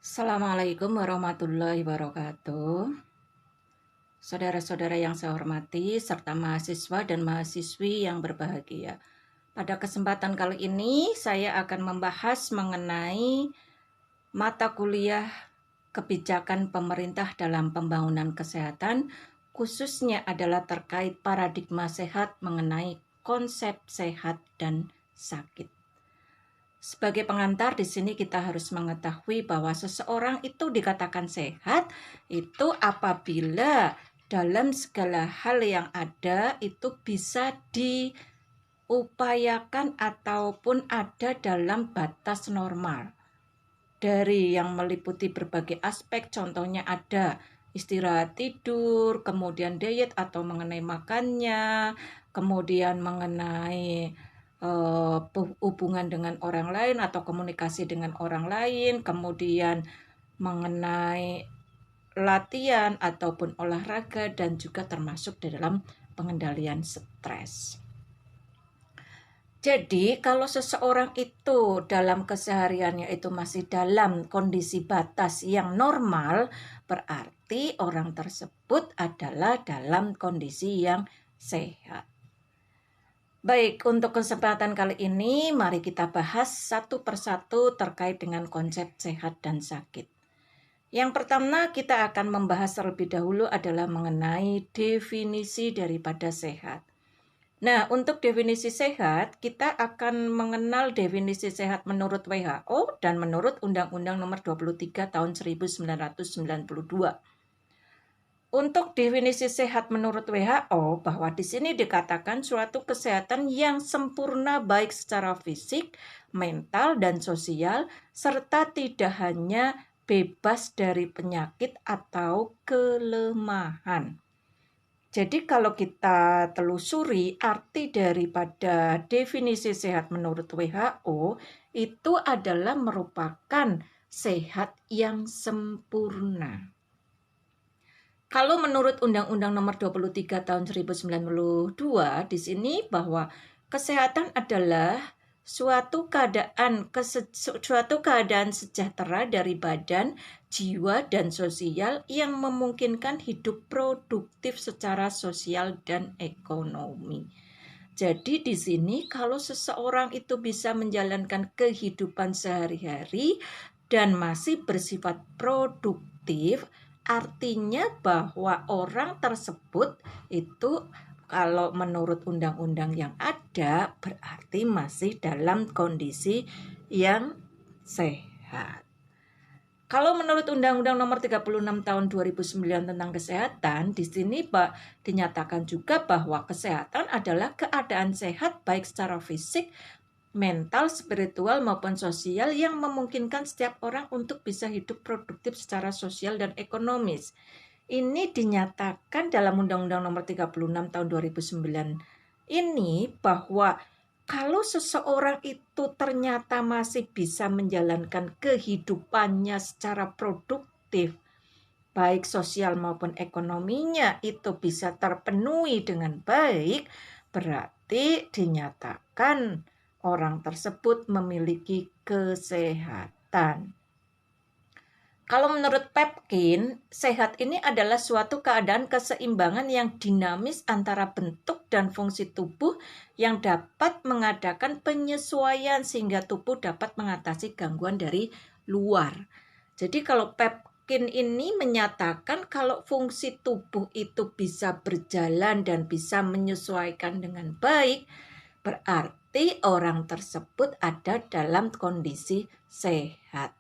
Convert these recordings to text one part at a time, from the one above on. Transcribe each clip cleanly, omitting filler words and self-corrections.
Assalamualaikum warahmatullahi wabarakatuh. Saudara-saudara yang saya hormati, serta mahasiswa dan mahasiswi yang berbahagia. Pada kesempatan kali ini, saya akan membahas mengenai mata kuliah kebijakan pemerintah dalam pembangunan kesehatan, khususnya adalah terkait paradigma sehat mengenai konsep sehat dan sakit. Sebagai pengantar di sini kita harus mengetahui bahwa seseorang itu dikatakan sehat itu apabila dalam segala hal yang ada itu bisa diupayakan ataupun ada dalam batas normal. Dari yang meliputi berbagai aspek, contohnya ada istirahat tidur, kemudian diet atau mengenai makannya, kemudian mengenai hubungan dengan orang lain atau komunikasi dengan orang lain, kemudian mengenai latihan ataupun olahraga, dan juga termasuk di dalam pengendalian stres. Jadi kalau seseorang itu dalam kesehariannya itu masih dalam kondisi batas yang normal, berarti orang tersebut adalah dalam kondisi yang sehat. Baik, untuk kesempatan kali ini mari kita bahas satu persatu terkait dengan konsep sehat dan sakit. Yang pertama kita akan membahas terlebih dahulu adalah mengenai definisi daripada sehat. Nah, untuk definisi sehat, kita akan mengenal definisi sehat menurut WHO dan menurut Undang-Undang Nomor 23 Tahun 1992. Untuk definisi sehat menurut WHO, bahwa di sini dikatakan suatu kesehatan yang sempurna baik secara fisik, mental, dan sosial, serta tidak hanya bebas dari penyakit atau kelemahan. Jadi kalau kita telusuri arti daripada definisi sehat menurut WHO, itu adalah merupakan sehat yang sempurna. Kalau menurut Undang-Undang Nomor 23 Tahun 1992, di sini bahwa kesehatan adalah suatu keadaan sejahtera dari badan, jiwa, dan sosial yang memungkinkan hidup produktif secara sosial dan ekonomi. Jadi di sini kalau seseorang itu bisa menjalankan kehidupan sehari-hari dan masih bersifat produktif, artinya bahwa orang tersebut itu kalau menurut undang-undang yang ada berarti masih dalam kondisi yang sehat. Kalau menurut Undang-Undang Nomor 36 Tahun 2009 tentang kesehatan, di sini dinyatakan juga bahwa kesehatan adalah keadaan sehat baik secara fisik, mental, spiritual maupun sosial yang memungkinkan setiap orang untuk bisa hidup produktif secara sosial dan ekonomis. Ini dinyatakan dalam Undang-Undang Nomor 36 Tahun 2009 ini bahwa kalau seseorang itu ternyata masih bisa menjalankan kehidupannya secara produktif, baik sosial maupun ekonominya itu bisa terpenuhi dengan baik, berarti dinyatakan orang tersebut memiliki kesehatan. Kalau menurut Pepkin, sehat ini adalah suatu keadaan keseimbangan yang dinamis antara bentuk dan fungsi tubuh yang dapat mengadakan penyesuaian sehingga tubuh dapat mengatasi gangguan dari luar. Jadi kalau Pepkin ini menyatakan kalau fungsi tubuh itu bisa berjalan dan bisa menyesuaikan dengan baik, berarti orang tersebut ada dalam kondisi sehat.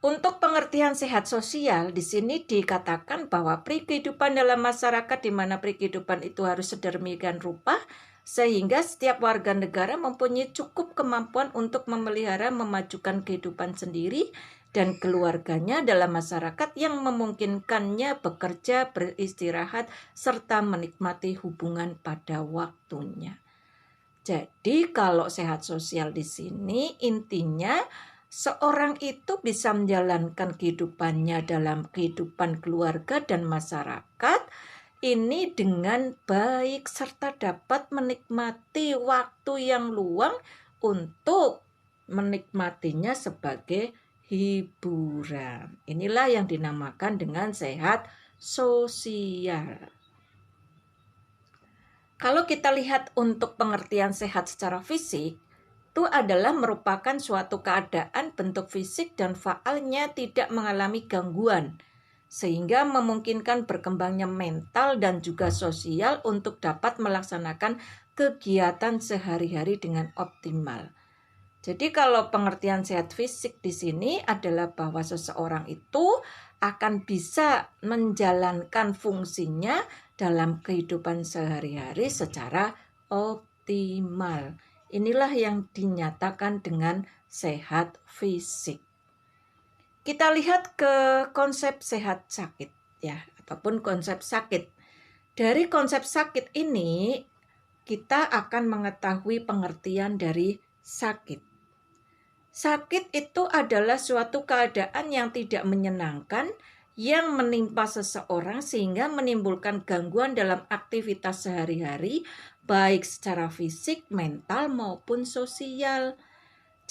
Untuk pengertian sehat sosial, di sini dikatakan bahwa kehidupan dalam masyarakat di mana kehidupan itu harus sedemikian rupa sehingga setiap warga negara mempunyai cukup kemampuan untuk memelihara memajukan kehidupan sendiri dan keluarganya dalam masyarakat yang memungkinkannya bekerja, beristirahat, serta menikmati hubungan pada waktunya. Jadi kalau sehat sosial di sini intinya seorang itu bisa menjalankan kehidupannya dalam kehidupan keluarga dan masyarakat ini dengan baik serta dapat menikmati waktu yang luang untuk menikmatinya sebagai hiburan. Inilah yang dinamakan dengan sehat sosial. Kalau kita lihat untuk pengertian sehat secara fisik, itu adalah merupakan suatu keadaan bentuk fisik dan faalnya tidak mengalami gangguan, sehingga memungkinkan berkembangnya mental dan juga sosial untuk dapat melaksanakan kegiatan sehari-hari dengan optimal. Jadi kalau pengertian sehat fisik di sini adalah bahwa seseorang itu akan bisa menjalankan fungsinya dalam kehidupan sehari-hari secara optimal. Inilah yang dinyatakan dengan sehat fisik. Kita lihat ke konsep sehat sakit ya, ataupun konsep sakit. Dari konsep sakit ini kita akan mengetahui pengertian dari sakit. Sakit itu adalah suatu keadaan yang tidak menyenangkan yang menimpa seseorang sehingga menimbulkan gangguan dalam aktivitas sehari-hari, baik secara fisik, mental, maupun sosial.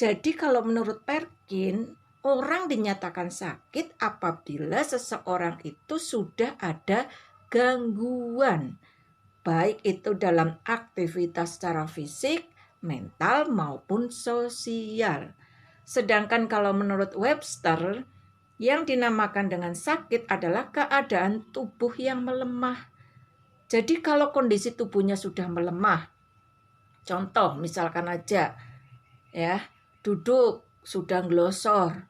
Jadi kalau menurut Perkin, orang dinyatakan sakit apabila seseorang itu sudah ada gangguan, baik itu dalam aktivitas secara fisik, mental, maupun sosial. Sedangkan kalau menurut Webster, yang dinamakan dengan sakit adalah keadaan tubuh yang melemah. Jadi kalau kondisi tubuhnya sudah melemah, contoh misalkan aja ya, duduk sudah ngelosor.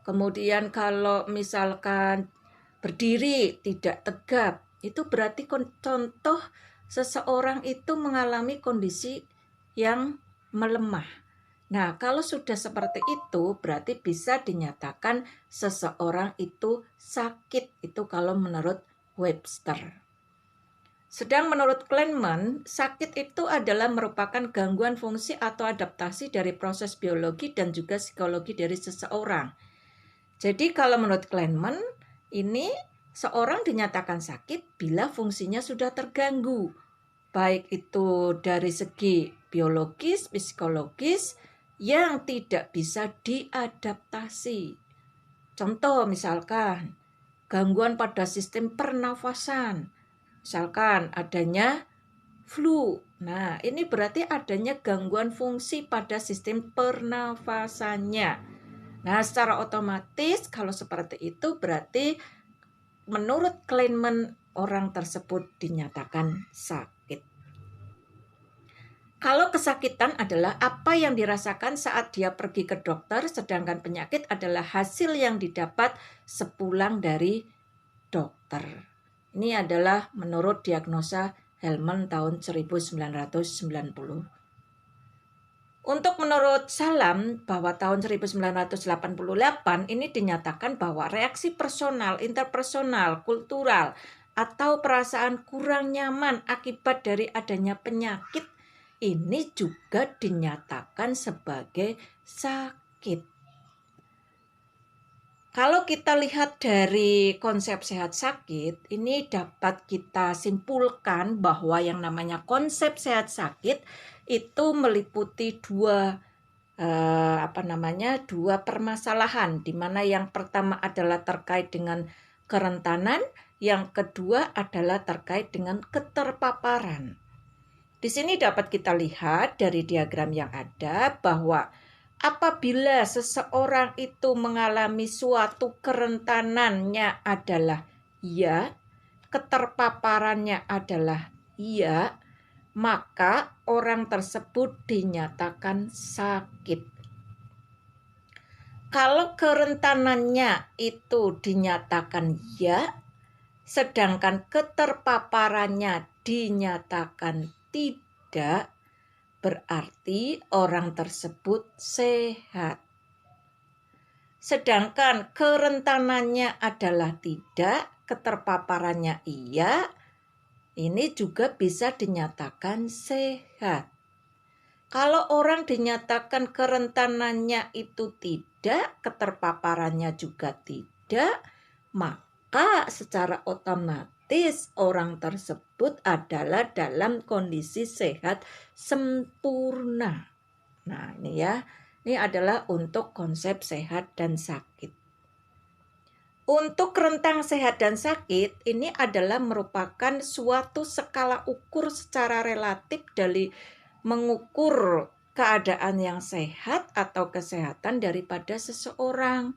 Kemudian kalau misalkan berdiri tidak tegap, itu berarti contoh seseorang itu mengalami kondisi yang melemah. Nah, kalau sudah seperti itu, berarti bisa dinyatakan seseorang itu sakit. Itu kalau menurut Webster. Sedang menurut Kleinman, sakit itu adalah merupakan gangguan fungsi atau adaptasi dari proses biologi dan juga psikologi dari seseorang. Jadi kalau menurut Kleinman, ini seorang dinyatakan sakit bila fungsinya sudah terganggu. Baik itu dari segi biologis, psikologis, yang tidak bisa diadaptasi. Contoh misalkan gangguan pada sistem pernafasan, misalkan adanya flu. Nah, ini berarti adanya gangguan fungsi pada sistem pernafasannya. Nah, secara otomatis kalau seperti itu berarti menurut Kleinman orang tersebut dinyatakan sakit. Kalau kesakitan adalah apa yang dirasakan saat dia pergi ke dokter, sedangkan penyakit adalah hasil yang didapat sepulang dari dokter. Ini adalah menurut diagnosa Hellman tahun 1990. Untuk menurut Salam bahwa tahun 1988 ini dinyatakan bahwa reaksi personal, interpersonal, kultural, atau perasaan kurang nyaman akibat dari adanya penyakit ini juga dinyatakan sebagai sakit. Kalau kita lihat dari konsep sehat sakit, ini dapat kita simpulkan bahwa yang namanya konsep sehat sakit itu meliputi dua permasalahan, di mana yang pertama adalah terkait dengan kerentanan, yang kedua adalah terkait dengan keterpaparan. Di sini dapat kita lihat dari diagram yang ada bahwa apabila seseorang itu mengalami suatu kerentanannya adalah iya, keterpaparannya adalah iya, maka orang tersebut dinyatakan sakit. Kalau kerentanannya itu dinyatakan iya, sedangkan keterpaparannya dinyatakan tidak, berarti orang tersebut sehat. Sedangkan kerentanannya adalah tidak, keterpaparannya iya, ini juga bisa dinyatakan sehat. Kalau orang dinyatakan kerentanannya itu tidak, keterpaparannya juga tidak, maka secara otomatis orang tersebut adalah dalam kondisi sehat sempurna. Nah, ini ya. Ini adalah untuk konsep sehat dan sakit. Untuk rentang sehat dan sakit, ini adalah merupakan suatu skala ukur secara relatif dari mengukur keadaan yang sehat atau kesehatan daripada seseorang.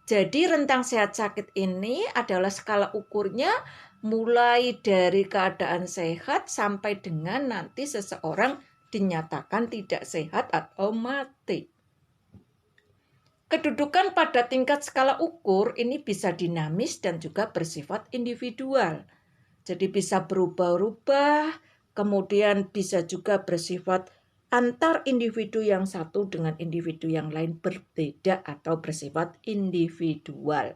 Jadi rentang sehat sakit ini adalah skala ukurnya mulai dari keadaan sehat sampai dengan nanti seseorang dinyatakan tidak sehat atau mati. Kedudukan pada tingkat skala ukur ini bisa dinamis dan juga bersifat individual. Jadi bisa berubah-ubah, kemudian bisa juga bersifat antar individu yang satu dengan individu yang lain berbeda atau bersifat individual.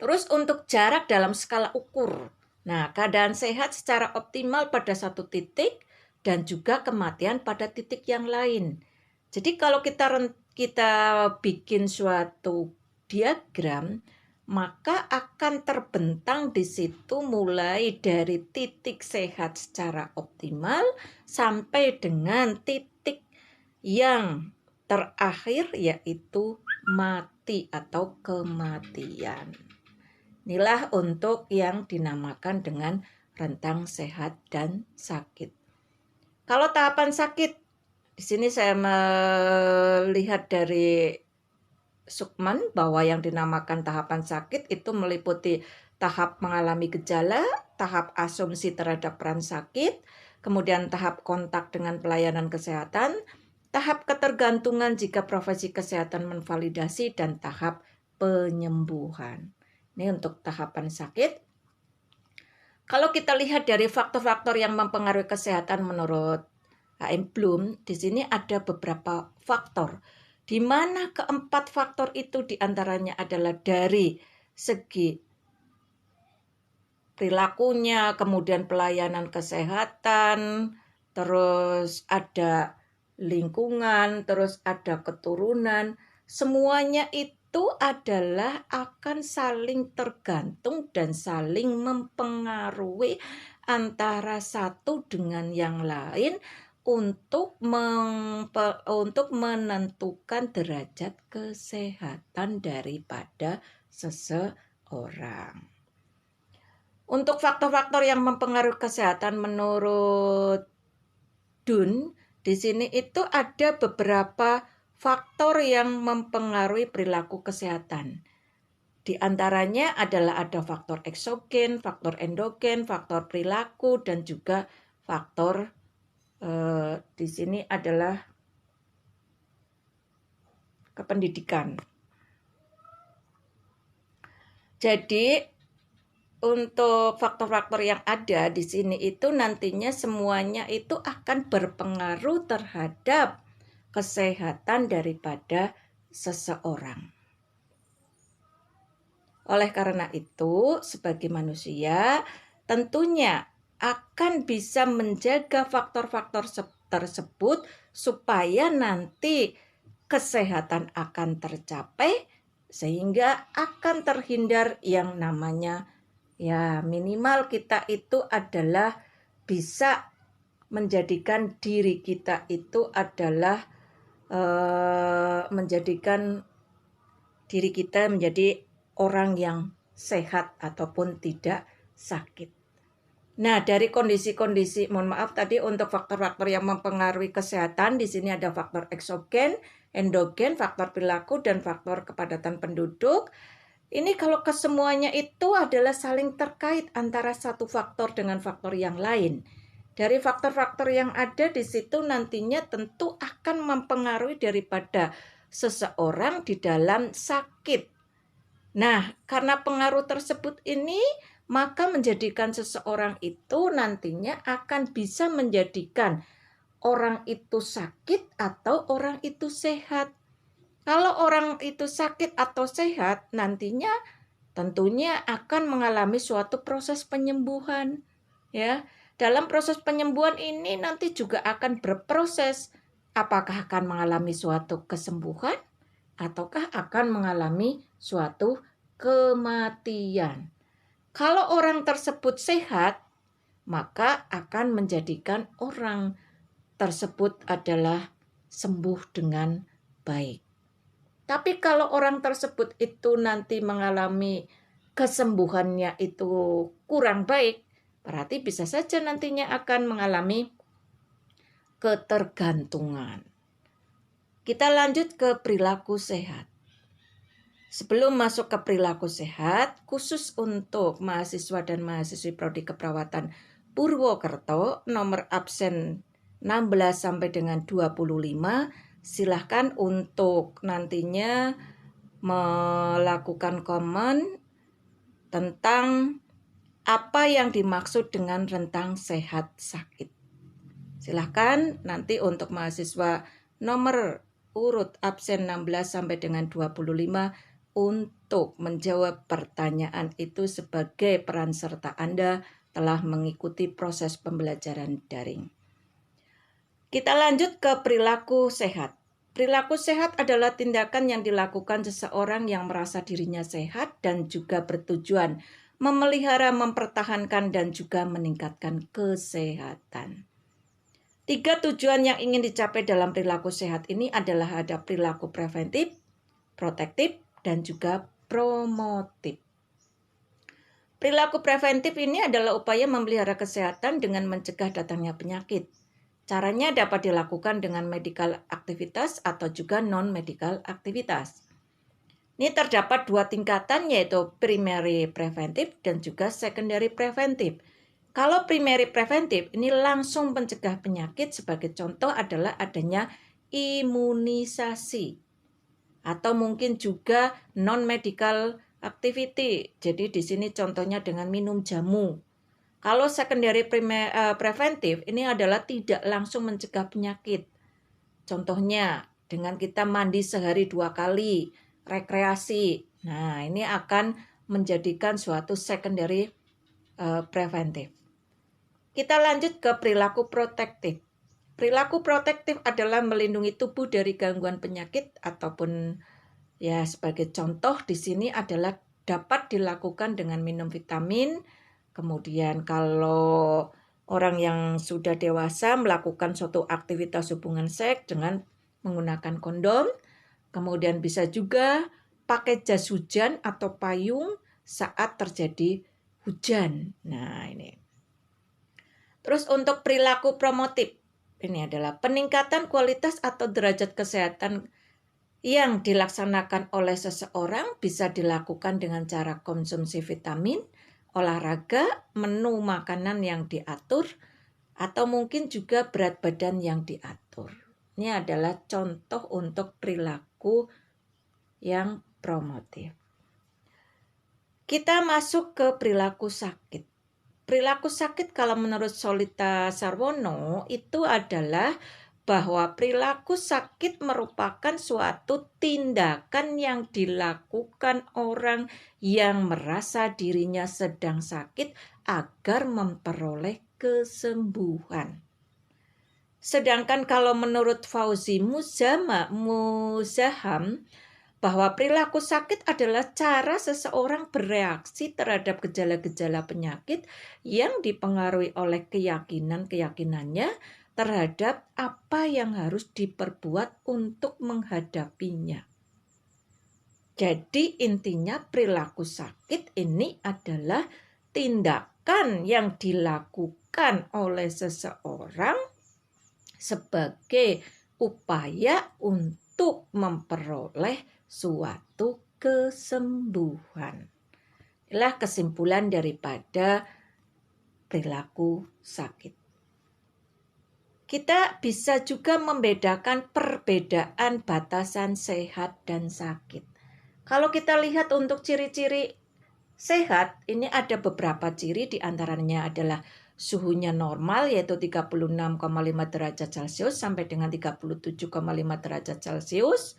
Terus untuk jarak dalam skala ukur. Nah, keadaan sehat secara optimal pada satu titik dan juga kematian pada titik yang lain. Jadi kalau kita bikin suatu diagram, maka akan terbentang di situ mulai dari titik sehat secara optimal sampai dengan titik yang terakhir yaitu mati atau kematian. Inilah untuk yang dinamakan dengan rentang sehat dan sakit. Kalau tahapan sakit, di sini saya melihat dari Sukman bahwa yang dinamakan tahapan sakit itu meliputi tahap mengalami gejala, tahap asumsi terhadap peran sakit, kemudian tahap kontak dengan pelayanan kesehatan, tahap ketergantungan jika profesi kesehatan menvalidasi, dan tahap penyembuhan. Ini untuk tahapan sakit. Kalau kita lihat dari faktor-faktor yang mempengaruhi kesehatan menurut H.M. Bloom, di sini ada beberapa faktor, di mana keempat faktor itu diantaranya adalah dari segi perilakunya, kemudian pelayanan kesehatan, terus ada lingkungan, terus ada keturunan, semuanya itu adalah akan saling tergantung dan saling mempengaruhi antara satu dengan yang lain untuk menentukan derajat kesehatan daripada seseorang. Untuk faktor-faktor yang mempengaruhi kesehatan menurut Dunn, di sini itu ada beberapa faktor yang mempengaruhi perilaku kesehatan. Di antaranya adalah ada faktor eksogen, faktor endogen, faktor perilaku, dan juga faktor di sini adalah kependidikan. Jadi untuk faktor-faktor yang ada di sini itu nantinya semuanya itu akan berpengaruh terhadap kesehatan daripada seseorang. Oleh karena itu, sebagai manusia tentunya akan bisa menjaga faktor-faktor tersebut supaya nanti kesehatan akan tercapai sehingga akan terhindar yang namanya minimal kita itu adalah bisa menjadikan diri kita itu adalah menjadikan diri kita menjadi orang yang sehat ataupun tidak sakit. Nah, dari kondisi-kondisi, mohon maaf tadi untuk faktor-faktor yang mempengaruhi kesehatan, di sini ada faktor eksogen, endogen, faktor perilaku, dan faktor kepadatan penduduk. Ini kalau kesemuanya itu adalah saling terkait antara satu faktor dengan faktor yang lain. Dari faktor-faktor yang ada di situ nantinya tentu akan mempengaruhi daripada seseorang di dalam sakit. Nah, karena pengaruh tersebut ini, maka menjadikan seseorang itu nantinya akan bisa menjadikan orang itu sakit atau orang itu sehat. Kalau orang itu sakit atau sehat, nantinya tentunya akan mengalami suatu proses penyembuhan. Ya, dalam proses penyembuhan ini nanti juga akan berproses apakah akan mengalami suatu kesembuhan ataukah akan mengalami suatu kematian. Kalau orang tersebut sehat, maka akan menjadikan orang tersebut adalah sembuh dengan baik. Tapi kalau orang tersebut itu nanti mengalami kesembuhannya itu kurang baik, berarti bisa saja nantinya akan mengalami ketergantungan. Kita lanjut ke perilaku sehat. Sebelum masuk ke perilaku sehat, khusus untuk mahasiswa dan mahasiswi Prodi Keperawatan Purwokerto, nomor absen 16 sampai dengan 25, silahkan untuk nantinya melakukan komen tentang apa yang dimaksud dengan rentang sehat sakit. Silahkan nanti untuk mahasiswa nomor urut absen 16 sampai dengan 25 untuk menjawab pertanyaan itu sebagai peran serta Anda telah mengikuti proses pembelajaran daring. Kita lanjut ke perilaku sehat. Perilaku sehat adalah tindakan yang dilakukan seseorang yang merasa dirinya sehat dan juga bertujuan memelihara, mempertahankan, dan juga meningkatkan kesehatan. 3 tujuan yang ingin dicapai dalam perilaku sehat ini adalah ada perilaku preventif, protektif, dan juga promotif. Perilaku preventif ini adalah upaya memelihara kesehatan dengan mencegah datangnya penyakit. Caranya dapat dilakukan dengan medical aktivitas atau juga non-medical aktivitas. Ini terdapat 2 tingkatan, yaitu primary preventif dan juga secondary preventif. Kalau primary preventif ini langsung mencegah penyakit, sebagai contoh adalah adanya imunisasi. Atau mungkin juga non-medical activity. Jadi di sini contohnya dengan minum jamu. Kalau secondary preventif ini adalah tidak langsung mencegah penyakit. Contohnya dengan kita mandi sehari 2 kali, rekreasi. Nah, ini akan menjadikan suatu secondary preventif. Kita lanjut ke perilaku protektif. Perilaku protektif adalah melindungi tubuh dari gangguan penyakit ataupun sebagai contoh di sini adalah dapat dilakukan dengan minum vitamin. Kemudian kalau orang yang sudah dewasa melakukan suatu aktivitas hubungan seks dengan menggunakan kondom. Kemudian bisa juga pakai jas hujan atau payung saat terjadi hujan. Nah, ini. Terus untuk perilaku promotif. Ini adalah peningkatan kualitas atau derajat kesehatan yang dilaksanakan oleh seseorang bisa dilakukan dengan cara konsumsi vitamin, olahraga, menu makanan yang diatur, atau mungkin juga berat badan yang diatur. Ini adalah contoh untuk perilaku yang promotif. Kita masuk ke perilaku sakit. Perilaku sakit kalau menurut Solita Sarwono itu adalah bahwa perilaku sakit merupakan suatu tindakan yang dilakukan orang yang merasa dirinya sedang sakit agar memperoleh kesembuhan. Sedangkan kalau menurut Fauzi Muzaham, bahwa perilaku sakit adalah cara seseorang bereaksi terhadap gejala-gejala penyakit yang dipengaruhi oleh keyakinan-keyakinannya terhadap apa yang harus diperbuat untuk menghadapinya. Jadi intinya perilaku sakit ini adalah tindakan yang dilakukan oleh seseorang sebagai upaya untuk memperoleh suatu kesembuhan. Inilah kesimpulan daripada perilaku sakit. Kita bisa juga membedakan perbedaan batasan sehat dan sakit. Kalau kita lihat untuk ciri-ciri sehat, ini ada beberapa ciri, diantaranya adalah suhunya normal yaitu 36,5 derajat Celcius sampai dengan 37,5 derajat Celcius.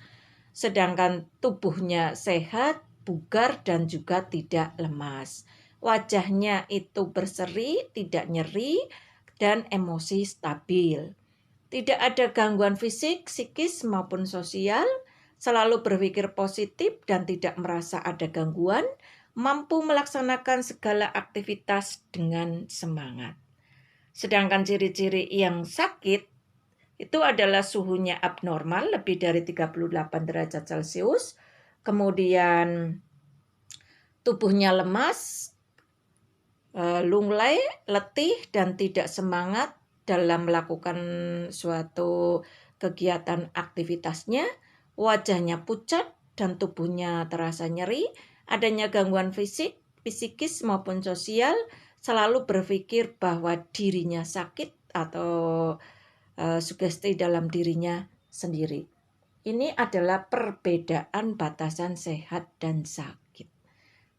Sedangkan tubuhnya sehat, bugar, dan juga tidak lemas. Wajahnya itu berseri, tidak nyeri, dan emosi stabil. Tidak ada gangguan fisik, psikis, maupun sosial. Selalu berpikir positif dan tidak merasa ada gangguan. Mampu melaksanakan segala aktivitas dengan semangat. Sedangkan ciri-ciri yang sakit, itu adalah suhunya abnormal lebih dari 38 derajat Celcius, kemudian tubuhnya lemas, lunglai, letih, dan tidak semangat dalam melakukan suatu kegiatan aktivitasnya, wajahnya pucat dan tubuhnya terasa nyeri, adanya gangguan fisik, psikis maupun sosial, selalu berpikir bahwa dirinya sakit atau sugesti dalam dirinya sendiri. Ini adalah perbedaan batasan sehat dan sakit.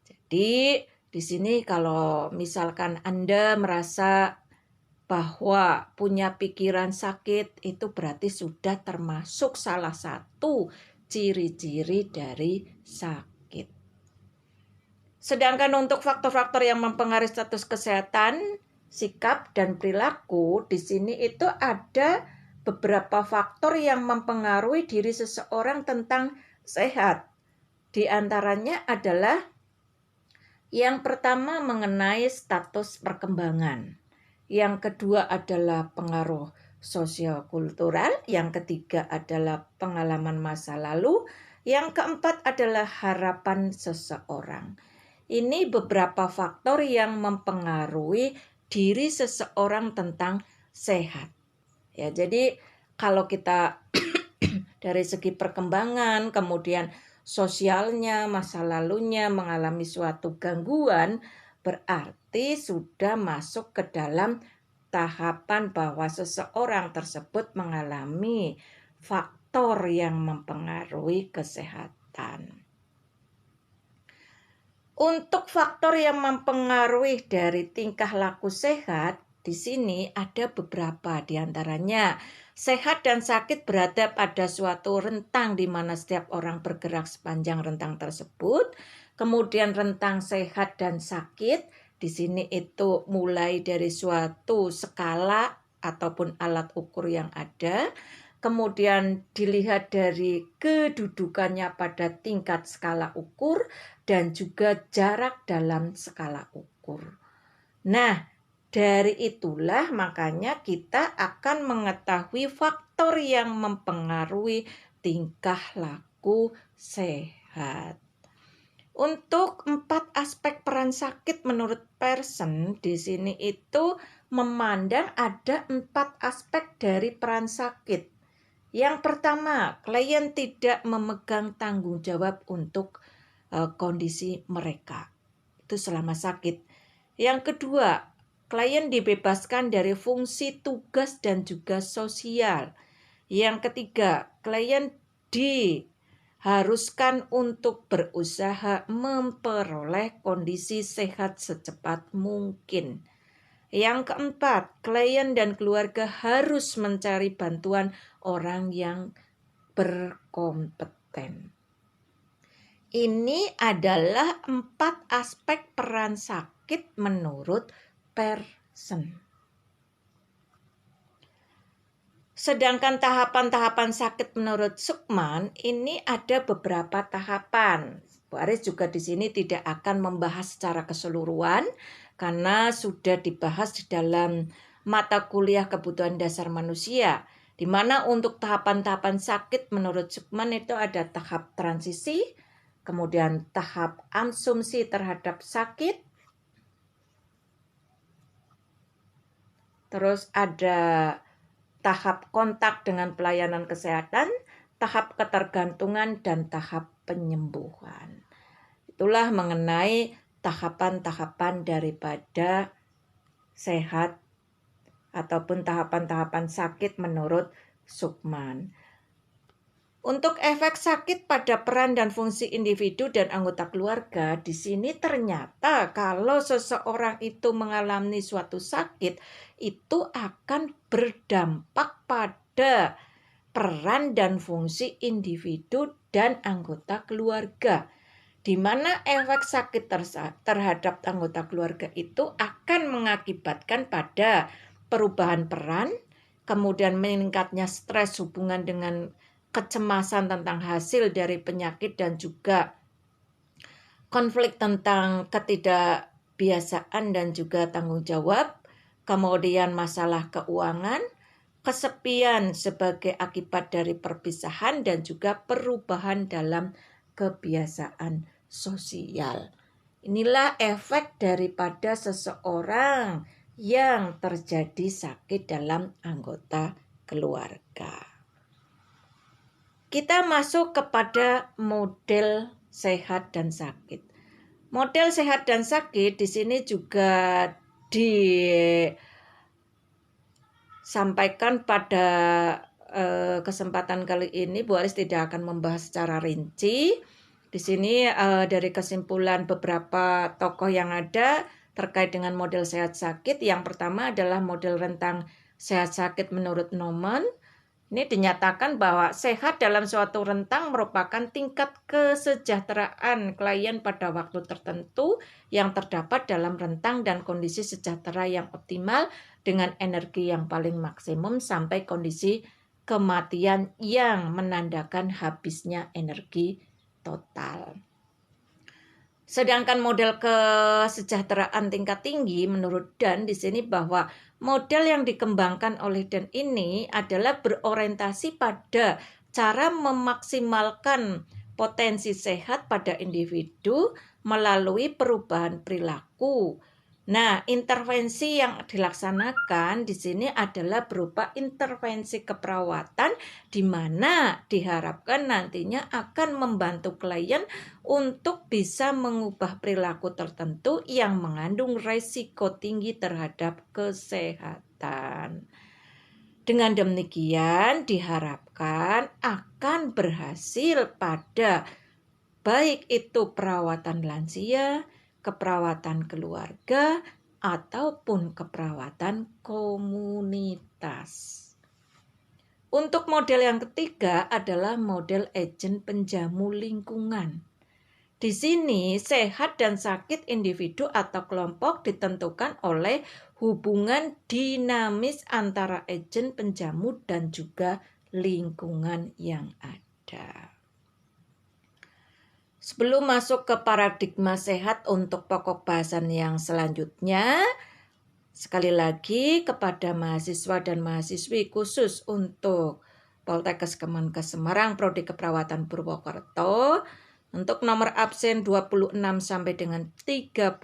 Jadi di sini kalau misalkan Anda merasa bahwa punya pikiran sakit, itu berarti sudah termasuk salah satu ciri-ciri dari sakit. Sedangkan untuk faktor-faktor yang mempengaruhi status kesehatan, sikap, dan perilaku, di sini itu ada beberapa faktor yang mempengaruhi diri seseorang tentang sehat. Di antaranya adalah yang pertama mengenai status perkembangan. Yang kedua adalah pengaruh sosiokultural, yang ketiga adalah pengalaman masa lalu, yang keempat adalah harapan seseorang. Ini beberapa faktor yang mempengaruhi diri seseorang tentang sehat. Ya, jadi kalau kita dari segi perkembangan, kemudian sosialnya, masa lalunya mengalami suatu gangguan, berarti sudah masuk ke dalam tahapan bahwa seseorang tersebut mengalami faktor yang mempengaruhi kesehatan. Untuk faktor yang mempengaruhi dari tingkah laku sehat, di sini ada beberapa di antaranya. Sehat dan sakit berada pada suatu rentang di mana setiap orang bergerak sepanjang rentang tersebut. Kemudian rentang sehat dan sakit, di sini itu mulai dari suatu skala ataupun alat ukur yang ada. Kemudian dilihat dari kedudukannya pada tingkat skala ukur dan juga jarak dalam skala ukur. Nah, dari itulah makanya kita akan mengetahui faktor yang mempengaruhi tingkah laku sehat. Untuk 4 aspek peran sakit menurut Pearson di sini itu memandang ada 4 aspek dari peran sakit. Yang pertama, klien tidak memegang tanggung jawab untuk kondisi mereka. Itu selama sakit. Yang kedua, klien dibebaskan dari fungsi tugas dan juga sosial. Yang ketiga, klien diharuskan untuk berusaha memperoleh kondisi sehat secepat mungkin. Yang keempat, klien dan keluarga harus mencari bantuan orang yang berkompeten. Ini adalah 4 aspek peran sakit menurut Pearson. Sedangkan tahapan-tahapan sakit menurut Sukman, ini ada beberapa tahapan. Bu Aris juga di sini tidak akan membahas secara keseluruhan, karena sudah dibahas di dalam mata kuliah kebutuhan dasar manusia, di mana untuk tahapan-tahapan sakit menurut Sukman itu ada tahap transisi, kemudian tahap asumsi terhadap sakit, terus ada tahap kontak dengan pelayanan kesehatan, tahap ketergantungan, dan tahap penyembuhan. Itulah mengenai tahapan-tahapan daripada sehat ataupun tahapan-tahapan sakit menurut Sukman. Untuk efek sakit pada peran dan fungsi individu dan anggota keluarga, di sini ternyata kalau seseorang itu mengalami suatu sakit, itu akan berdampak pada peran dan fungsi individu dan anggota keluarga, di mana efek sakit terhadap anggota keluarga itu akan mengakibatkan pada perubahan peran, kemudian meningkatnya stres hubungan dengan kecemasan tentang hasil dari penyakit dan juga konflik tentang ketidakbiasaan dan juga tanggung jawab, kemudian masalah keuangan, kesepian sebagai akibat dari perpisahan, dan juga perubahan dalam kebiasaan sosial. Inilah efek daripada seseorang yang terjadi sakit dalam anggota keluarga. Kita masuk kepada model sehat dan sakit. Model sehat dan sakit di sini juga disampaikan pada kesempatan kali ini. Bu Aris tidak akan membahas secara rinci. Di sini dari kesimpulan beberapa tokoh yang ada terkait dengan model sehat sakit. Yang pertama adalah model rentang sehat sakit menurut Norman. Ini dinyatakan bahwa sehat dalam suatu rentang merupakan tingkat kesejahteraan klien pada waktu tertentu yang terdapat dalam rentang dan kondisi sejahtera yang optimal dengan energi yang paling maksimum sampai kondisi kematian yang menandakan habisnya energi total. Sedangkan model kesejahteraan tingkat tinggi menurut Dan di sini bahwa model yang dikembangkan oleh Dan ini adalah berorientasi pada cara memaksimalkan potensi sehat pada individu melalui perubahan perilaku. Nah, intervensi yang dilaksanakan di sini adalah berupa intervensi keperawatan di mana diharapkan nantinya akan membantu klien untuk bisa mengubah perilaku tertentu yang mengandung resiko tinggi terhadap kesehatan. Dengan demikian diharapkan akan berhasil pada baik itu perawatan lansia, keperawatan keluarga, ataupun keperawatan komunitas. Untuk model yang ketiga adalah model agen penjamu lingkungan. Di sini sehat dan sakit individu atau kelompok ditentukan oleh hubungan dinamis antara agen penjamu dan juga lingkungan yang ada. Sebelum masuk ke paradigma sehat untuk pokok bahasan yang selanjutnya, sekali lagi kepada mahasiswa dan mahasiswi khusus untuk Poltekkes Kemenkes Semarang Prodi Keperawatan Purwokerto, untuk nomor absen 26 sampai dengan 35,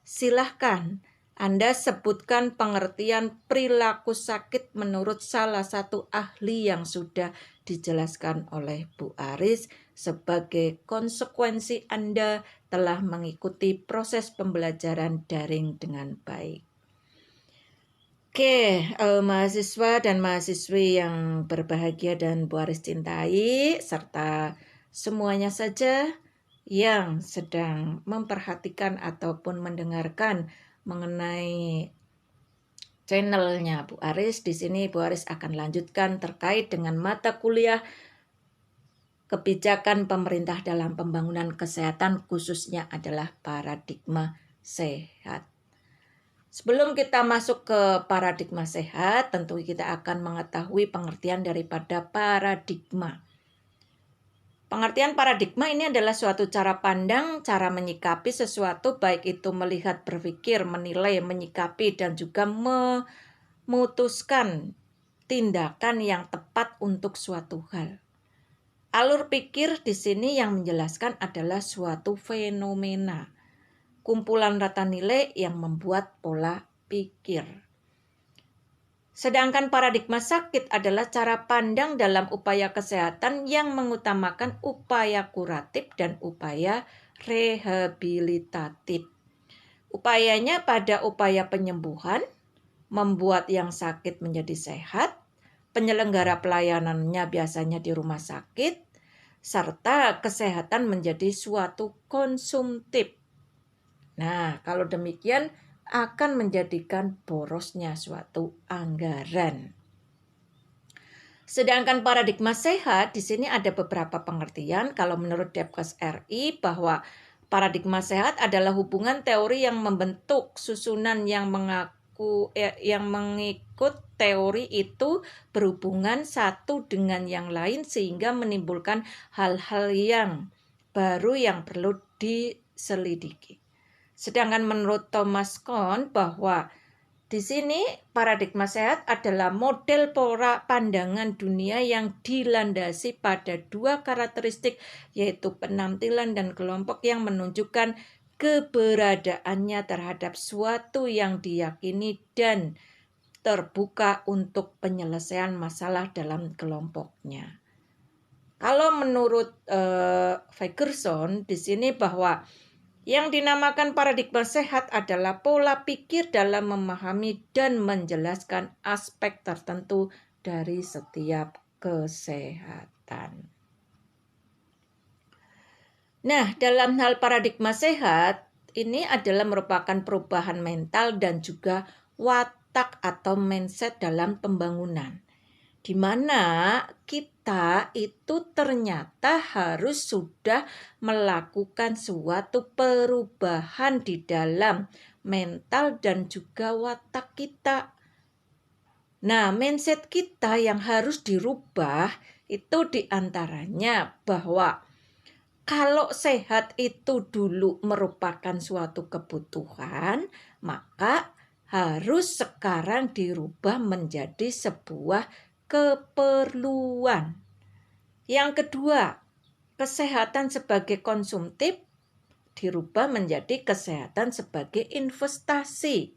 silahkan Anda sebutkan pengertian perilaku sakit menurut salah satu ahli yang sudah dijelaskan oleh Bu Aris sebagai konsekuensi Anda telah mengikuti proses pembelajaran daring dengan baik. Oke, mahasiswa dan mahasiswi yang berbahagia dan Bu Aris cintai, serta semuanya saja yang sedang memperhatikan ataupun mendengarkan mengenai channelnya Bu Aris. Di sini Bu Aris akan lanjutkan terkait dengan mata kuliah kebijakan pemerintah dalam pembangunan kesehatan, khususnya adalah paradigma sehat. Sebelum kita masuk ke paradigma sehat, tentu kita akan mengetahui pengertian daripada paradigma. Pengertian paradigma ini adalah suatu cara pandang, cara menyikapi sesuatu, baik itu melihat, berpikir, menilai, menyikapi, dan juga memutuskan tindakan yang tepat untuk suatu hal. Alur pikir di sini yang menjelaskan adalah suatu fenomena, kumpulan rata nilai yang membuat pola pikir. Sedangkan paradigma sakit adalah cara pandang dalam upaya kesehatan yang mengutamakan upaya kuratif dan upaya rehabilitatif. Upayanya pada upaya penyembuhan, membuat yang sakit menjadi sehat, penyelenggara pelayanannya biasanya di rumah sakit, serta kesehatan menjadi suatu konsumtif. Nah, kalau demikian akan menjadikan borosnya suatu anggaran. Sedangkan paradigma sehat di sini ada beberapa pengertian. Kalau menurut Depkes RI bahwa paradigma sehat adalah hubungan teori yang membentuk susunan yang mengikut teori itu berhubungan satu dengan yang lain sehingga menimbulkan hal-hal yang baru yang perlu diselidiki. Sedangkan menurut Thomas Kuhn bahwa Di sini paradigma sehat adalah model pola pandangan dunia yang dilandasi pada dua karakteristik, yaitu penampilan dan kelompok yang menunjukkan keberadaannya terhadap suatu yang diyakini dan terbuka untuk penyelesaian masalah dalam kelompoknya. Kalau menurut Ferguson di sini bahwa yang dinamakan paradigma sehat adalah pola pikir dalam memahami dan menjelaskan aspek tertentu dari setiap kesehatan. Nah, dalam hal paradigma sehat, ini adalah merupakan perubahan mental dan juga watak atau mindset dalam pembangunan, di mana kita itu ternyata harus sudah melakukan suatu perubahan di dalam mental dan juga watak kita. Nah, mindset kita yang harus dirubah itu diantaranya bahwa kalau sehat itu dulu merupakan suatu kebutuhan, maka harus sekarang dirubah menjadi sebuah keperluan. Yang kedua, kesehatan sebagai konsumtif dirubah menjadi kesehatan sebagai investasi.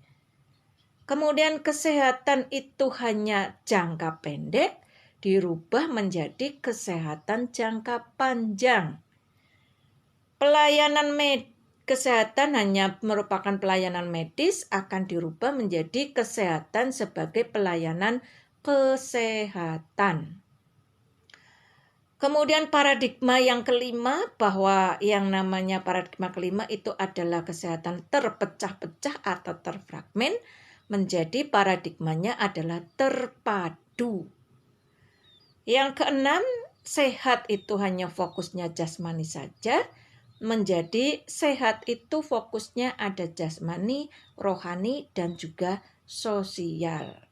Kemudian kesehatan itu hanya jangka pendek, dirubah menjadi kesehatan jangka panjang. Pelayanan kesehatan hanya merupakan pelayanan medis akan dirubah menjadi kesehatan sebagai pelayanan kesehatan. Kemudian paradigma yang kelima, bahwa yang namanya paradigma kelima itu adalah kesehatan terpecah-pecah atau terfragmen, menjadi paradigmanya adalah terpadu. Yang keenam, sehat itu hanya fokusnya jasmani saja, menjadi sehat itu fokusnya ada jasmani, rohani, dan juga sosial.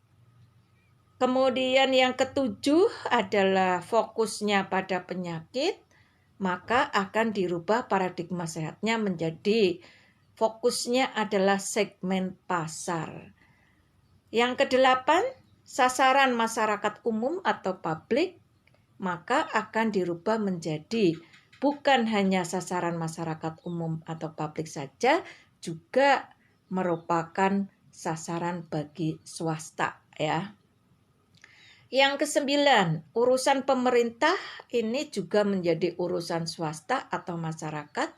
Kemudian yang ketujuh adalah fokusnya pada penyakit, maka akan dirubah paradigma sehatnya menjadi fokusnya adalah segmen pasar. Yang kedelapan, sasaran masyarakat umum atau publik, maka akan dirubah menjadi bukan hanya sasaran masyarakat umum atau publik saja, juga merupakan sasaran bagi swasta ya. Yang kesembilan, urusan pemerintah ini juga menjadi urusan swasta atau masyarakat.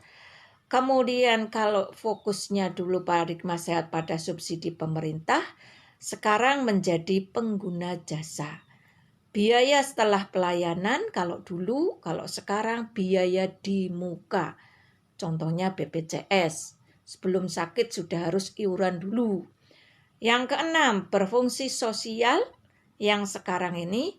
Kemudian kalau fokusnya dulu paradigma sehat pada subsidi pemerintah, sekarang menjadi pengguna jasa. Biaya setelah pelayanan, kalau dulu, kalau sekarang biaya di muka. Contohnya BPJS, sebelum sakit sudah harus iuran dulu. Yang keenam, berfungsi sosial, yang sekarang ini,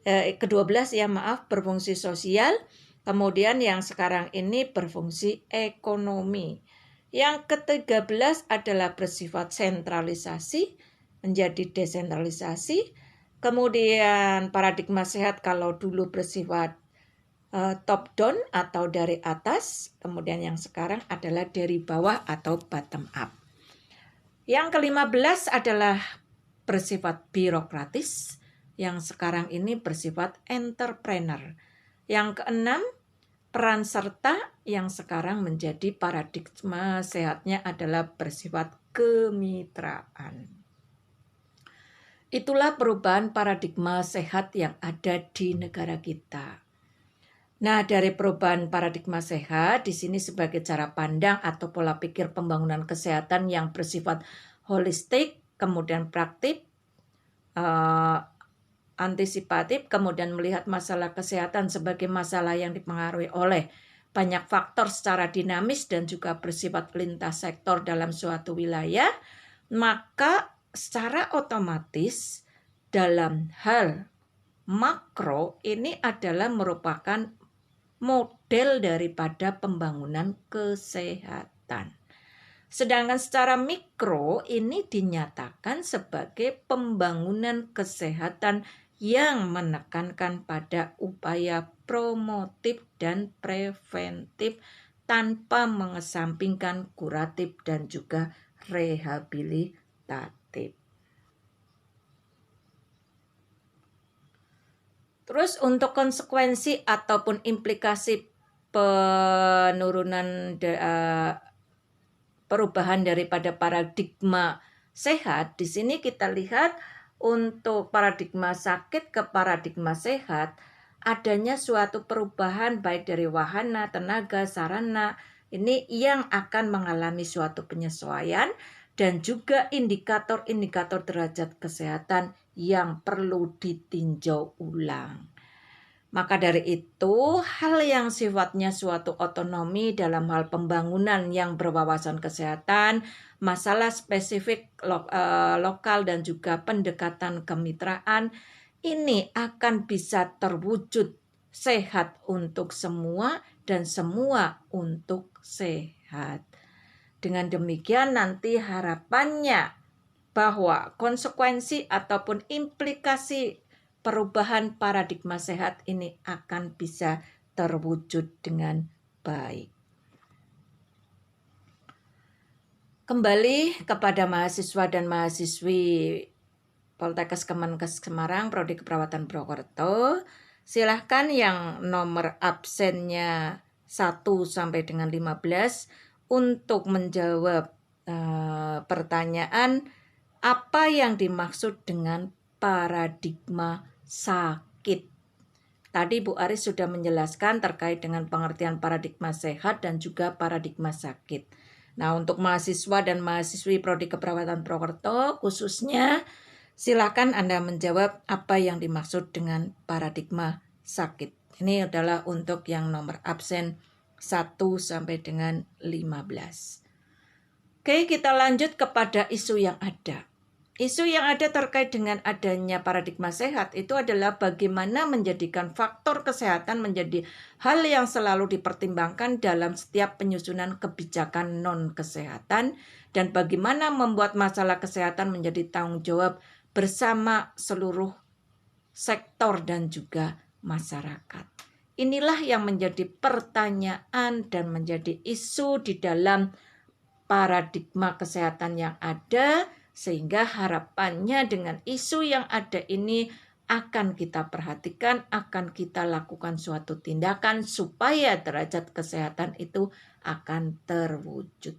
ke-12 ya maaf, berfungsi sosial. Kemudian yang sekarang ini berfungsi ekonomi. Yang ke-13 adalah bersifat sentralisasi, menjadi desentralisasi. Kemudian paradigma sehat kalau dulu bersifat top down atau dari atas, kemudian yang sekarang adalah dari bawah atau bottom up. Yang ke-15 adalah bersifat birokratis, yang sekarang ini bersifat entrepreneur. Yang ke-6, peran serta, yang sekarang menjadi paradigma sehatnya adalah bersifat kemitraan. Itulah perubahan paradigma sehat yang ada di negara kita. Nah, dari perubahan paradigma sehat, di sini sebagai cara pandang atau pola pikir pembangunan kesehatan yang bersifat holistik, kemudian praktik, antisipatif, kemudian melihat masalah kesehatan sebagai masalah yang dipengaruhi oleh banyak faktor secara dinamis dan juga bersifat lintas sektor dalam suatu wilayah, maka secara otomatis dalam hal makro ini adalah merupakan model daripada pembangunan kesehatan. Sedangkan secara mikro ini dinyatakan sebagai pembangunan kesehatan yang menekankan pada upaya promotif dan preventif tanpa mengesampingkan kuratif dan juga rehabilitatif. Terus untuk konsekuensi ataupun implikasi penurunan perubahan daripada paradigma sehat, di sini kita lihat untuk paradigma sakit ke paradigma sehat, adanya suatu perubahan baik dari wahana, tenaga, sarana, ini yang akan mengalami suatu penyesuaian dan juga indikator-indikator derajat kesehatan yang perlu ditinjau ulang. Maka dari itu, hal yang sifatnya suatu otonomi dalam hal pembangunan yang berwawasan kesehatan, masalah spesifik lokal dan juga pendekatan kemitraan, ini akan bisa terwujud sehat untuk semua dan semua untuk sehat. Dengan demikian nanti harapannya bahwa konsekuensi ataupun implikasi perubahan paradigma sehat ini akan bisa terwujud dengan baik. Kembali kepada mahasiswa dan mahasiswi Poltekkes Kemenkes Semarang, Prodi Keperawatan Purwokerto, silahkan yang nomor absennya 1 sampai dengan 15 untuk menjawab pertanyaan apa yang dimaksud dengan paradigma sakit. Tadi Bu Aris sudah menjelaskan terkait dengan pengertian paradigma sehat dan juga paradigma sakit. Nah, untuk mahasiswa dan mahasiswi Prodi Keperawatan Purwokerto khususnya, silakan Anda menjawab apa yang dimaksud dengan paradigma sakit. Ini adalah untuk yang nomor absen 1 sampai dengan 15. Oke, kita lanjut kepada isu yang ada. Isu yang ada terkait dengan adanya paradigma sehat itu adalah bagaimana menjadikan faktor kesehatan menjadi hal yang selalu dipertimbangkan dalam setiap penyusunan kebijakan non-kesehatan dan bagaimana membuat masalah kesehatan menjadi tanggung jawab bersama seluruh sektor dan juga masyarakat. Inilah yang menjadi pertanyaan dan menjadi isu di dalam paradigma kesehatan yang ada, sehingga harapannya dengan isu yang ada ini akan kita perhatikan, akan kita lakukan suatu tindakan supaya derajat kesehatan itu akan terwujud.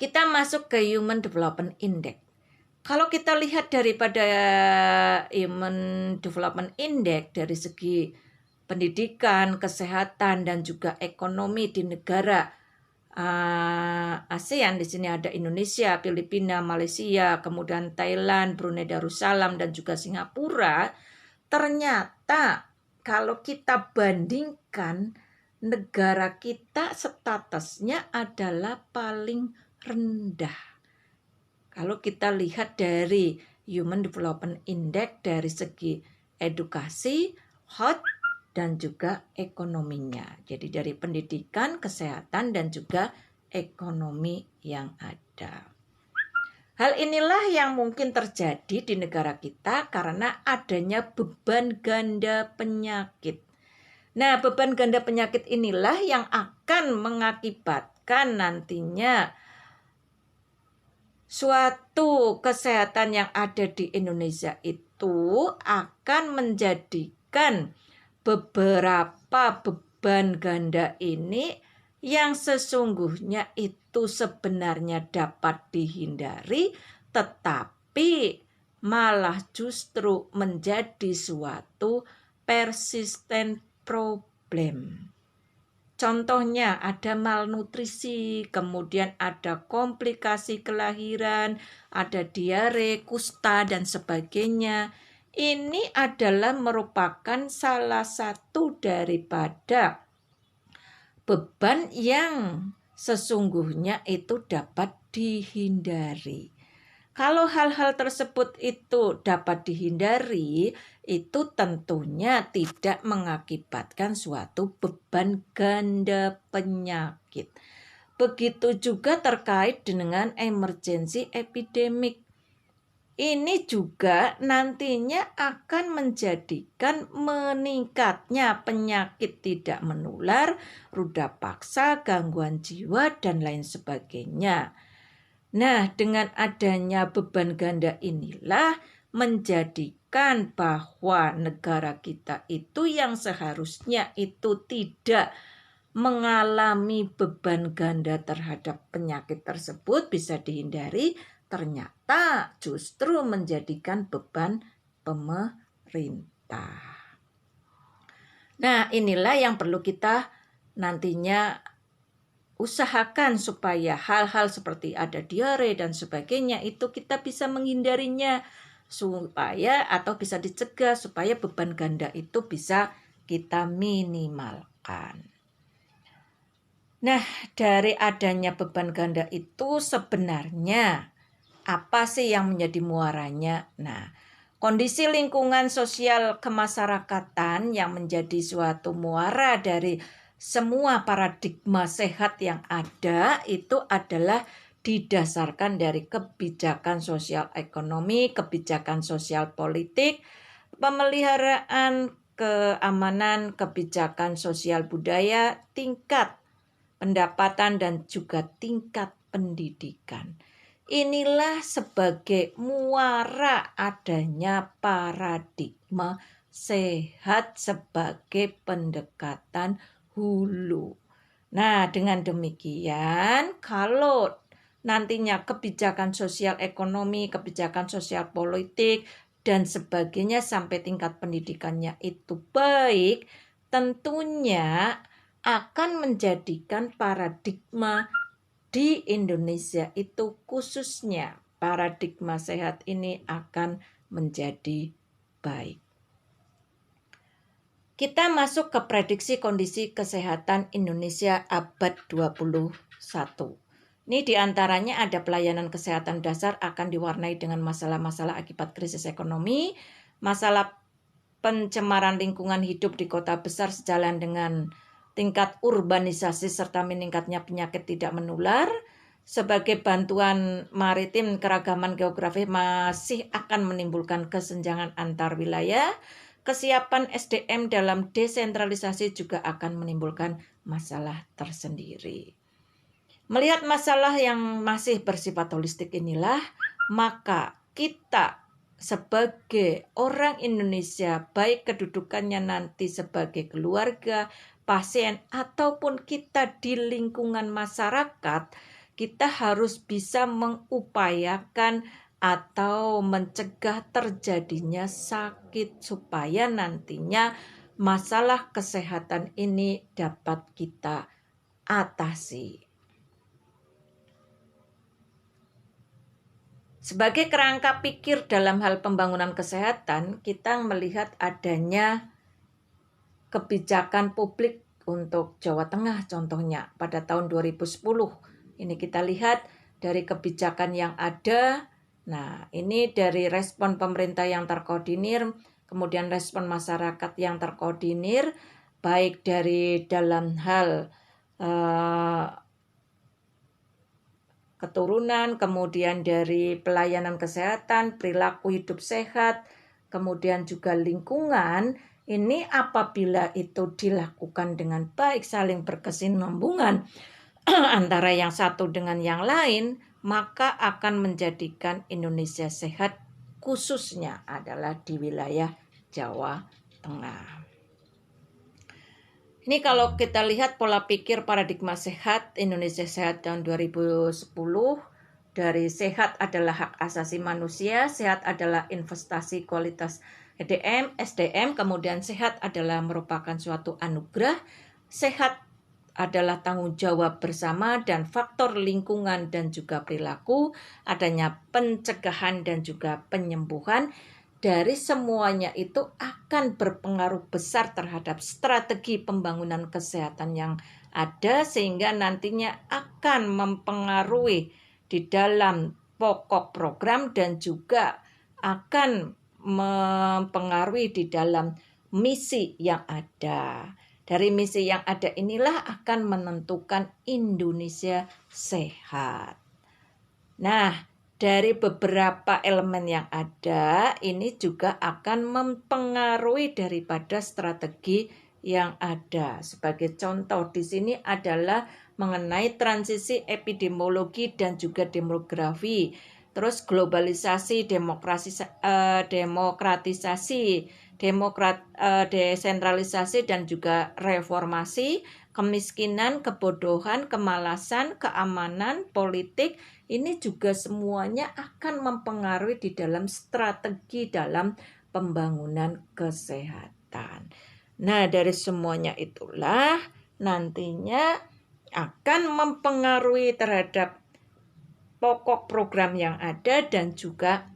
Kita masuk ke Human Development Index. Kalau kita lihat daripada Human Development Index dari segi pendidikan, kesehatan, dan juga ekonomi di negara ASEAN, di sini ada Indonesia, Filipina, Malaysia, kemudian Thailand, Brunei Darussalam, dan juga Singapura. Ternyata kalau kita bandingkan, negara kita statusnya adalah paling rendah. Kalau kita lihat dari Human Development Index dari segi edukasi, health, dan juga ekonominya. Jadi dari pendidikan, kesehatan, dan juga ekonomi yang ada. Hal inilah yang mungkin terjadi di negara kita karena adanya beban ganda penyakit. Nah, beban ganda penyakit inilah yang akan mengakibatkan nantinya suatu kesehatan yang ada di Indonesia itu akan menjadikan beberapa beban ganda ini yang sesungguhnya itu sebenarnya dapat dihindari, tetapi malah justru menjadi suatu persisten problem. Contohnya ada malnutrisi, kemudian ada komplikasi kelahiran, ada diare, kusta, dan sebagainya. Ini adalah merupakan salah satu daripada beban yang sesungguhnya itu dapat dihindari. Kalau hal-hal tersebut itu dapat dihindari, itu tentunya tidak mengakibatkan suatu beban ganda penyakit. Begitu juga terkait dengan emergensi epidemik. Ini juga nantinya akan menjadikan meningkatnya penyakit tidak menular, ruda paksa, gangguan jiwa, dan lain sebagainya. Nah, dengan adanya beban ganda inilah menjadikan mengatakan bahwa negara kita itu yang seharusnya itu tidak mengalami beban ganda terhadap penyakit tersebut bisa dihindari, ternyata justru menjadikan beban pemerintah. Nah, inilah yang perlu kita nantinya usahakan supaya hal-hal seperti ada diare dan sebagainya itu kita bisa menghindarinya supaya atau bisa dicegah supaya beban ganda itu bisa kita minimalkan. Nah, dari adanya beban ganda itu sebenarnya apa sih yang menjadi muaranya? Nah, kondisi lingkungan sosial kemasyarakatan yang menjadi suatu muara dari semua paradigma sehat yang ada itu adalah didasarkan dari kebijakan sosial ekonomi, kebijakan sosial politik, pemeliharaan keamanan, kebijakan sosial budaya, tingkat pendapatan dan juga tingkat pendidikan. Inilah sebagai muara adanya paradigma sehat sebagai pendekatan hulu. Nah, dengan demikian, kalau nantinya kebijakan sosial ekonomi, kebijakan sosial politik, dan sebagainya sampai tingkat pendidikannya itu baik, tentunya akan menjadikan paradigma di Indonesia itu khususnya paradigma sehat ini akan menjadi baik. Kita masuk ke prediksi kondisi kesehatan Indonesia abad 21. Ini diantaranya ada pelayanan kesehatan dasar akan diwarnai dengan masalah-masalah akibat krisis ekonomi, masalah pencemaran lingkungan hidup di kota besar sejalan dengan tingkat urbanisasi serta meningkatnya penyakit tidak menular. Sebagai bantuan maritim, keragaman geografi masih akan menimbulkan kesenjangan antar wilayah. Kesiapan SDM dalam desentralisasi juga akan menimbulkan masalah tersendiri. Melihat masalah yang masih bersifat holistik inilah, maka kita sebagai orang Indonesia, baik kedudukannya nanti sebagai keluarga, pasien, ataupun kita di lingkungan masyarakat, kita harus bisa mengupayakan atau mencegah terjadinya sakit supaya nantinya masalah kesehatan ini dapat kita atasi. Sebagai kerangka pikir dalam hal pembangunan kesehatan, kita melihat adanya kebijakan publik untuk Jawa Tengah contohnya pada tahun 2010. Ini kita lihat dari kebijakan yang ada. Nah, ini dari respon pemerintah yang terkoordinir, kemudian respon masyarakat yang terkoordinir, baik dari dalam hal keturunan, kemudian dari pelayanan kesehatan, perilaku hidup sehat, kemudian juga lingkungan. Ini apabila itu dilakukan dengan baik, saling berkesinambungan antara yang satu dengan yang lain, maka akan menjadikan Indonesia sehat, khususnya adalah di wilayah Jawa Tengah. Ini kalau kita lihat pola pikir paradigma sehat Indonesia Sehat tahun 2010, dari sehat adalah hak asasi manusia, sehat adalah investasi kualitas SDM, kemudian sehat adalah merupakan suatu anugerah, sehat adalah tanggung jawab bersama dan faktor lingkungan dan juga perilaku, adanya pencegahan dan juga penyembuhan. Dari semuanya itu akan berpengaruh besar terhadap strategi pembangunan kesehatan yang ada sehingga nantinya akan mempengaruhi di dalam pokok program dan juga akan mempengaruhi di dalam misi yang ada. Dari misi yang ada inilah akan menentukan Indonesia sehat. Nah, dari beberapa elemen yang ada, ini juga akan mempengaruhi daripada strategi yang ada. Sebagai contoh di sini adalah mengenai transisi epidemiologi dan juga demografi. terus globalisasi, desentralisasi dan juga reformasi, kemiskinan, kebodohan, kemalasan, keamanan, politik, ini juga semuanya akan mempengaruhi di dalam strategi dalam pembangunan kesehatan. Nah, dari semuanya itulah nantinya akan mempengaruhi terhadap pokok program yang ada dan juga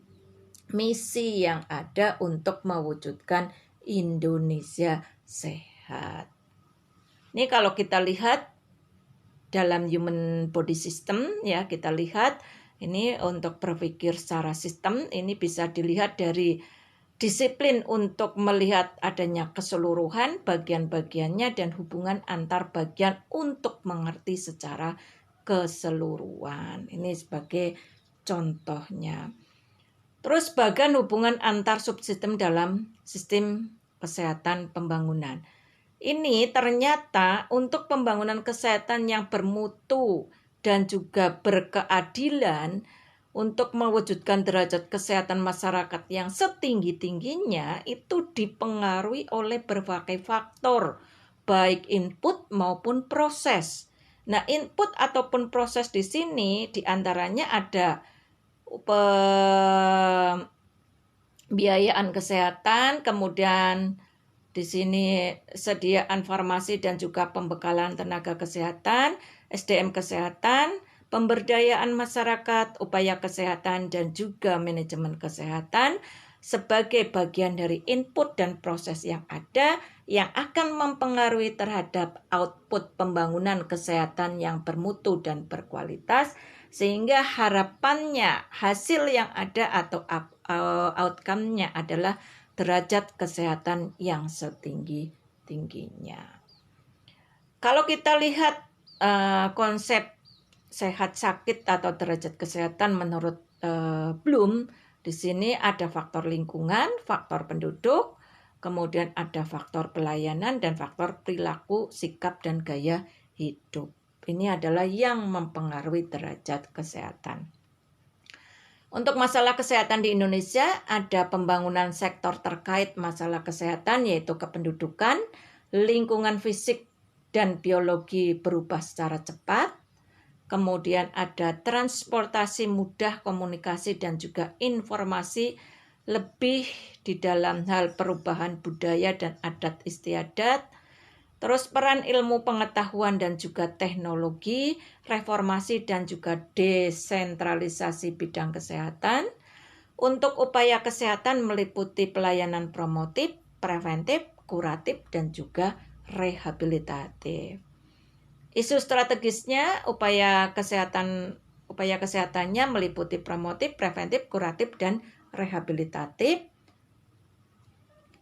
misi yang ada untuk mewujudkan Indonesia sehat. Ini kalau kita lihat dalam human body system ya, kita lihat ini untuk berpikir secara sistem, ini bisa dilihat dari disiplin untuk melihat adanya keseluruhan bagian-bagiannya dan hubungan antar bagian untuk mengerti secara keseluruhan. Ini sebagai contohnya. Terus bagian hubungan antar subsistem dalam sistem kesehatan pembangunan. Ini ternyata untuk pembangunan kesehatan yang bermutu dan juga berkeadilan, untuk mewujudkan derajat kesehatan masyarakat yang setinggi-tingginya itu dipengaruhi oleh berbagai faktor, baik input maupun proses. Nah, input ataupun proses di sini diantaranya ada pembiayaan kesehatan, kemudian di sini sediaan farmasi dan juga pembekalan tenaga kesehatan, SDM kesehatan, pemberdayaan masyarakat, upaya kesehatan, dan juga manajemen kesehatan sebagai bagian dari input dan proses yang ada yang akan mempengaruhi terhadap output pembangunan kesehatan yang bermutu dan berkualitas, sehingga harapannya hasil yang ada atau outcome-nya adalah derajat kesehatan yang setinggi-tingginya. Kalau kita lihat konsep sehat sakit atau derajat kesehatan menurut Bloom, di sini ada faktor lingkungan, faktor penduduk, kemudian ada faktor pelayanan dan faktor perilaku, sikap dan gaya hidup. Ini adalah yang mempengaruhi derajat kesehatan. Untuk masalah kesehatan di Indonesia, ada pembangunan sektor terkait masalah kesehatan yaitu kependudukan, lingkungan fisik dan biologi berubah secara cepat. Kemudian ada transportasi mudah, komunikasi dan juga informasi lebih di dalam hal perubahan budaya dan adat istiadat. Terus peran ilmu pengetahuan dan juga teknologi, reformasi dan juga desentralisasi bidang kesehatan. Untuk upaya kesehatan meliputi pelayanan promotif, preventif, kuratif dan juga rehabilitatif. Isu strategisnya upaya kesehatannya meliputi promotif, preventif, kuratif, dan rehabilitatif.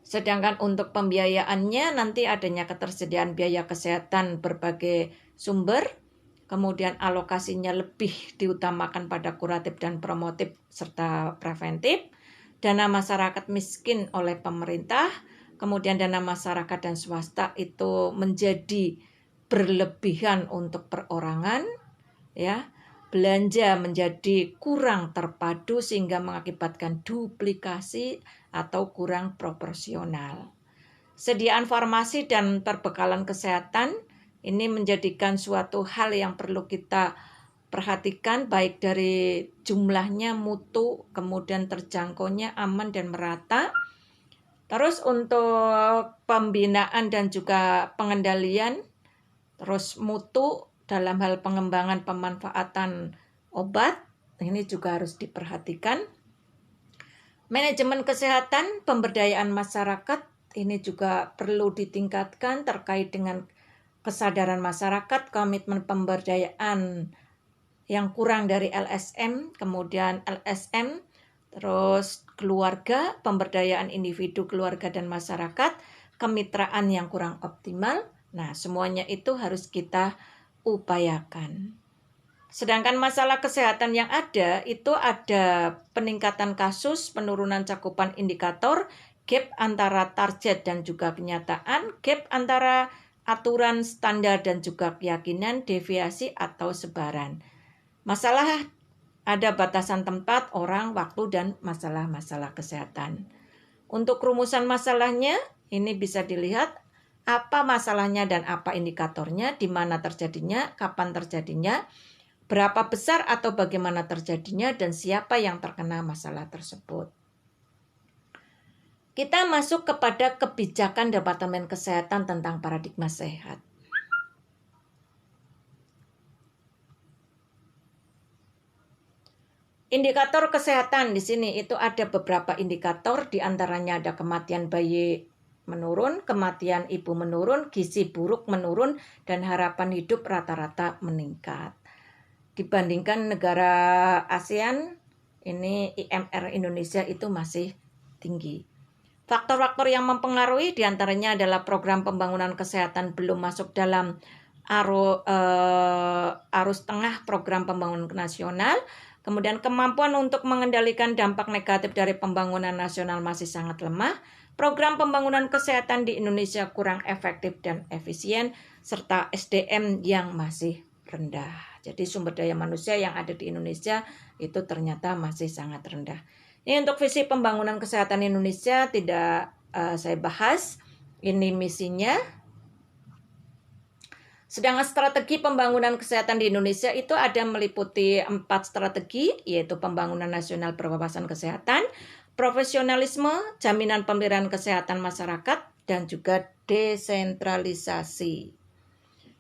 Sedangkan untuk pembiayaannya nanti adanya ketersediaan biaya kesehatan berbagai sumber, kemudian alokasinya lebih diutamakan pada kuratif dan promotif serta preventif, dana masyarakat miskin oleh pemerintah, kemudian dana masyarakat dan swasta itu menjadi berlebihan untuk perorangan, ya, belanja menjadi kurang terpadu sehingga mengakibatkan duplikasi atau kurang proporsional. Sediaan farmasi dan perbekalan kesehatan ini menjadikan suatu hal yang perlu kita perhatikan baik dari jumlahnya, mutu, kemudian terjangkaunya, aman dan merata. Terus untuk pembinaan dan juga pengendalian, terus mutu dalam hal pengembangan pemanfaatan obat, ini juga harus diperhatikan. Manajemen kesehatan, pemberdayaan masyarakat, ini juga perlu ditingkatkan terkait dengan kesadaran masyarakat, komitmen pemberdayaan yang kurang dari LSM, kemudian LSM, terus keluarga, pemberdayaan individu, keluarga dan masyarakat, kemitraan yang kurang optimal. Nah, semuanya itu harus kita upayakan. Sedangkan masalah kesehatan yang ada, itu ada peningkatan kasus, penurunan cakupan indikator, gap antara target dan juga kenyataan, gap antara aturan, standar dan juga keyakinan, deviasi atau sebaran. Masalah ada batasan tempat, orang, waktu, dan masalah-masalah kesehatan. Untuk rumusan masalahnya, ini bisa dilihat apa masalahnya dan apa indikatornya, di mana terjadinya, kapan terjadinya, berapa besar atau bagaimana terjadinya, dan siapa yang terkena masalah tersebut. Kita masuk kepada kebijakan Departemen Kesehatan tentang paradigma sehat. Indikator kesehatan di sini itu ada beberapa indikator, di antaranya ada kematian bayi menurun, kematian ibu menurun, gizi buruk menurun, dan harapan hidup rata-rata meningkat. Dibandingkan negara ASEAN, ini IMR Indonesia itu masih tinggi. Faktor-faktor yang mempengaruhi diantaranya adalah program pembangunan kesehatan belum masuk dalam arus tengah program pembangunan nasional. Kemudian kemampuan untuk mengendalikan dampak negatif dari pembangunan nasional masih sangat lemah. Program pembangunan kesehatan di Indonesia kurang efektif dan efisien, serta SDM yang masih rendah. Jadi sumber daya manusia yang ada di Indonesia itu ternyata masih sangat rendah. Ini untuk visi pembangunan kesehatan Indonesia tidak saya bahas. Ini misinya. Sedangkan strategi pembangunan kesehatan di Indonesia itu ada meliputi 4 strategi, yaitu pembangunan nasional berwawasan kesehatan, profesionalisme, jaminan pemberian kesehatan masyarakat, dan juga desentralisasi.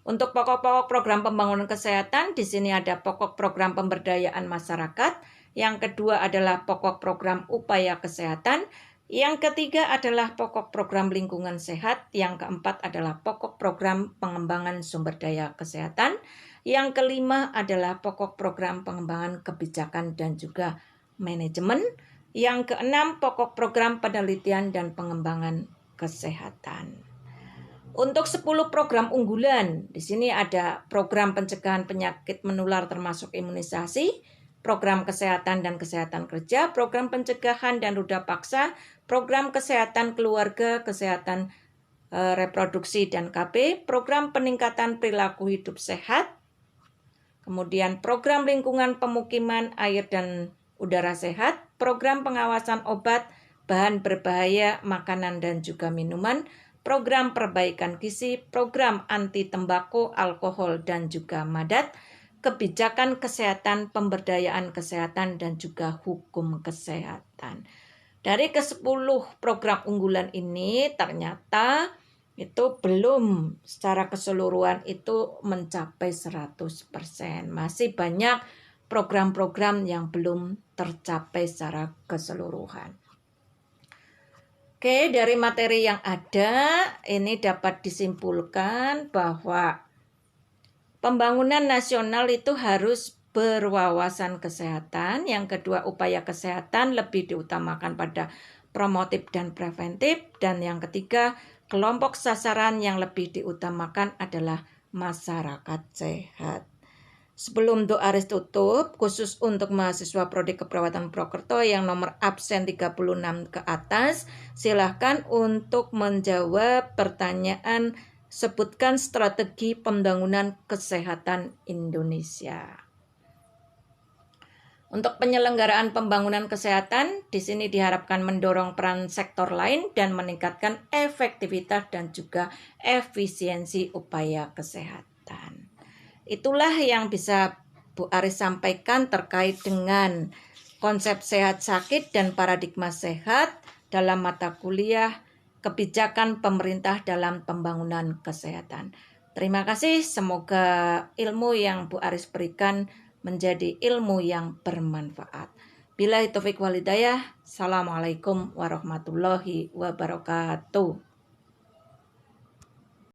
Untuk pokok-pokok program pembangunan kesehatan, di sini ada pokok program pemberdayaan masyarakat, yang kedua adalah pokok program upaya kesehatan, yang ketiga adalah pokok program lingkungan sehat, yang keempat adalah pokok program pengembangan sumber daya kesehatan, yang kelima adalah pokok program pengembangan kebijakan dan juga manajemen, yang keenam pokok program penelitian dan pengembangan kesehatan. Untuk 10 program unggulan, di sini ada program pencegahan penyakit menular termasuk imunisasi, program kesehatan dan kesehatan kerja, program pencegahan dan ruda paksa, program kesehatan keluarga, kesehatan reproduksi dan KB, program peningkatan perilaku hidup sehat, kemudian program lingkungan pemukiman, air dan udara sehat, program pengawasan obat, bahan berbahaya, makanan dan juga minuman, program perbaikan gizi, program anti tembakau, alkohol dan juga madat, kebijakan kesehatan, pemberdayaan kesehatan, dan juga hukum kesehatan. Dari ke-10 program unggulan ini ternyata itu belum secara keseluruhan itu mencapai 100%. Masih banyak program-program yang belum tercapai secara keseluruhan. Oke, dari materi yang ada ini dapat disimpulkan bahwa pembangunan nasional itu harus berwawasan kesehatan. Yang kedua, upaya kesehatan lebih diutamakan pada promotif dan preventif. Dan yang ketiga, kelompok sasaran yang lebih diutamakan adalah masyarakat sehat. Sebelum doa tutup, khusus untuk mahasiswa Prodi Keperawatan Purwokerto yang nomor absen 36 ke atas, silahkan untuk menjawab pertanyaan. Sebutkan strategi pembangunan kesehatan Indonesia. Untuk penyelenggaraan pembangunan kesehatan, di sini diharapkan mendorong peran sektor lain dan meningkatkan efektivitas dan juga efisiensi upaya kesehatan. Itulah yang bisa Bu Aris sampaikan terkait dengan konsep sehat sakit dan paradigma sehat dalam mata kuliah kebijakan pemerintah dalam pembangunan kesehatan. Terima kasih, semoga ilmu yang Bu Aris berikan menjadi ilmu yang bermanfaat. Billahi taufiq wal hidayah. Assalamualaikum warahmatullahi wabarakatuh.